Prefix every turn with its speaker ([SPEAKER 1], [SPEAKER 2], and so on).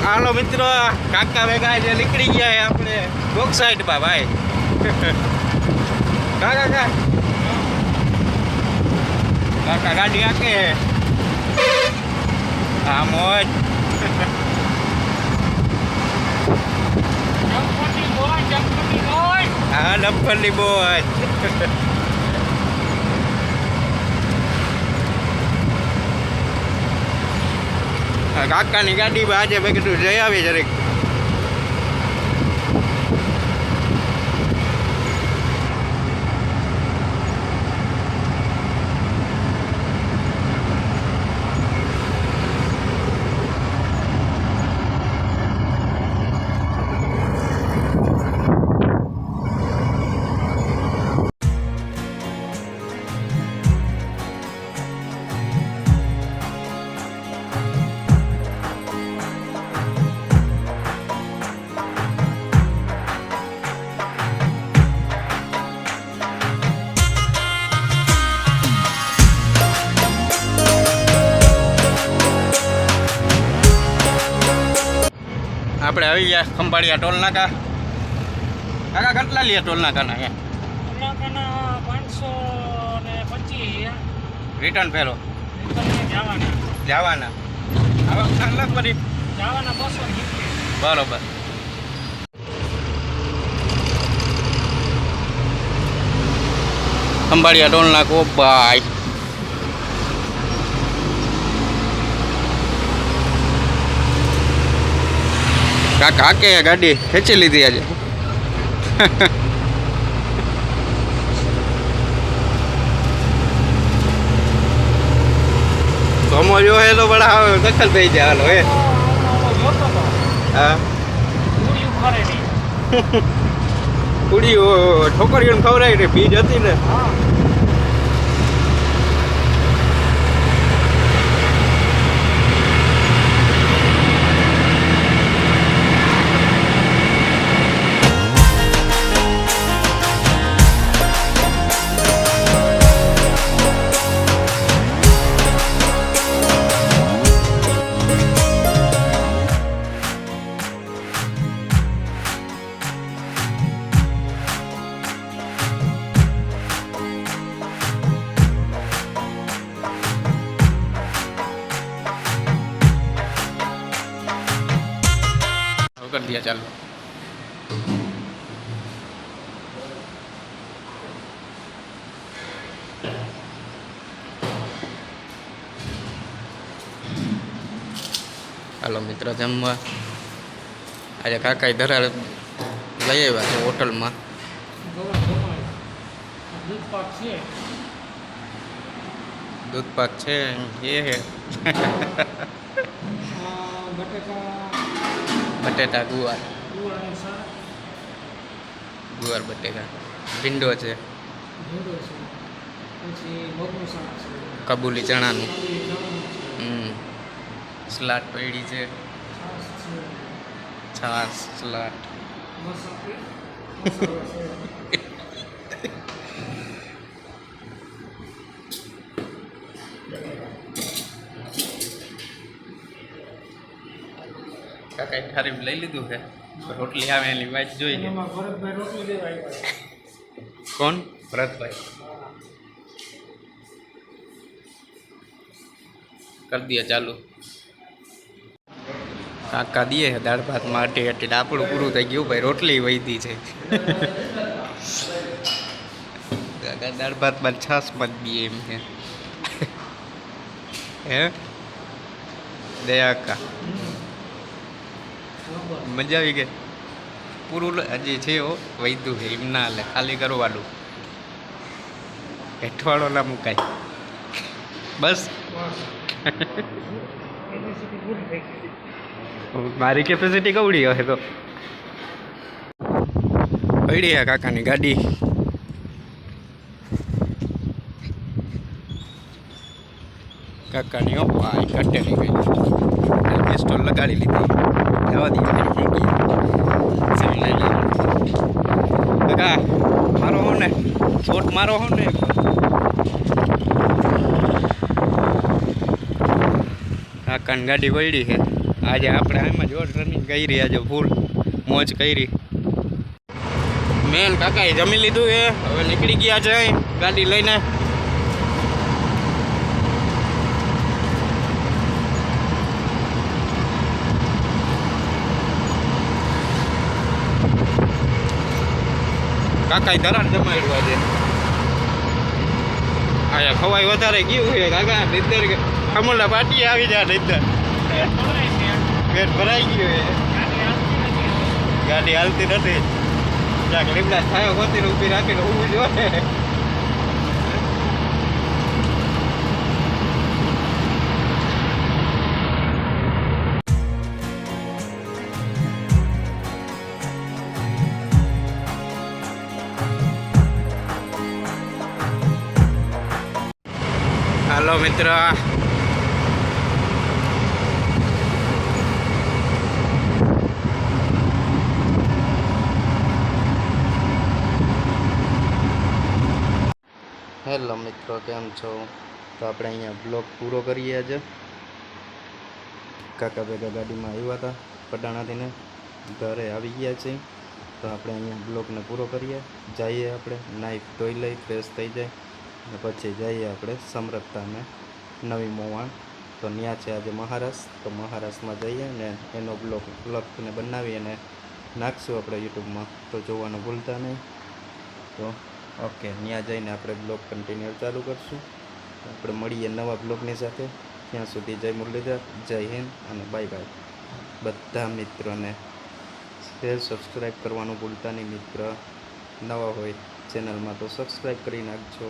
[SPEAKER 1] હાલો મિત્રો, કાકા ભેગા જે નીકળી ગયા છે આપણે બોક સાઈડમાં ભાઈ. કાકા ગાડી આકે હા મોજ. હા ડમ્પરની બોજ. કાકાની ગાડીમાં આજે મેં કીધું જઈ આવી જરીક. આપણે આવી ગયા ખંભાળિયા ટોલ નાકા. કાકા કેટલા લે ટોલ નાકાના?
[SPEAKER 2] ટોલ 525
[SPEAKER 1] રિટર્ન ફેરો
[SPEAKER 2] જવાના
[SPEAKER 1] લગભગ
[SPEAKER 2] જવાના 270
[SPEAKER 1] બરોબર. ખંભાળિયા ટોલ નાકો ભાઈ. કાકા કે ગાડી ખેંચી લીધી આજે. ધોમો જો હે તો બડા દખલ થઈ જાય. હાલો હે હા પૂડીઓ છોકરીઓને ખવડાવી ને બીજ હતી ને. कर दिया चालू. હાલો મિત્રો જમવા આજે કાકા ધરાર લઈ આવ્યા છે હોટલમાં. દૂધ પાક છે એ હે. બટેટા ગુવાર બટેકા ભીંડો છે, કબૂલી ચણાનું સલાડ પડી છે, છાસ સલાડ. કાકાએ થારી લઈ લીધું છે. રોટલી આવે એની વાત જોઈએ. કોણ? ભરતભાઈ. કરી દે ચાલુ. કાકા દે દાળ ભાત માટે એટલે આપણું પૂરું થઈ ગયું ભાઈ. રોટલી વહીતી છે. કાકા દાળ ભાતમાં છાસ મત બી એમ છે. હે દયા મજા આવી ગઈ. પૂરું હજી છે હો વૈધું છે એમ ના હાલે. ખાલી કરવાનું હેઠવાડો ના મુકાય બસ. મારી કેપેસિટી કવડી હશે તો. પડી હે કાકાની ગાડી. કાકાની ભાઈ કટે નહીં ગઈ. સ્ટોલ લગાડી લીધી. જવા દઈએ કાકા મારો હો ને શોટ મારો હો ને. કાકાની ગાડી પડી છે. આજે આપણે આમાં જો રનિંગ કરી આજે ફૂલ મોજ કરી. મેન કાકાએ જમી લીધું એ હવે નીકળી ગયા છે ગાડી લઈને. કાકાએ ધરાડ જમાડ્યું આજે. આયા ખવાય વધારે ગયું છે કાકા. નીંદર અમૂલા પાટી આવી જાય નીંદર. પેટ ભરાઈ ગયું છે. ગાડી હાલતી નથી. ક્યાંક લીમડા છાયો ગોતીને ઊભી રાખીને ઊભું જોઈએ. હાલો મિત્ર, હેલો મિત્રો, કેમ છો? તો આપણે અહીંયા બ્લોગ પૂરો કરીએ. આજે કાકા ભેગા ગાડીમાં આવ્યા હતા પડાણાથી ને ઘરે આવી ગયા છે. તો આપણે અહીંયા બ્લોગને પૂરો કરીએ. જઈએ આપણે નાઈફ ધોઈ લઈ, ફ્રેશ થઈ જાય ને પછી જઈએ આપણે સમરથતાને નવી મોવાણ. તો ત્યાં છે આજે મહારાષ્ટ્ર. તો મહારાષ્ટ્રમાં જઈએ ને એનો બ્લોગને બનાવી અને નાખશું આપણે યુટ્યુબમાં. તો જોવાનું ભૂલતા નહીં. તો ઓકે, ત્યાં જઈને આપણે બ્લોગ કન્ટિન્યુ ચાલુ કરશું. આપણે મળીએ નવા બ્લોગની સાથે. ત્યાં સુધી જય મુરલીધર, જય હિન્દ અને બાય બાય. બધા મિત્રોને શેર સબસ્ક્રાઈબ કરવાનું ભૂલતા નહીં. મિત્ર નવા હોય ચેનલમાં તો સબસ્ક્રાઈબ કરી નાખજો.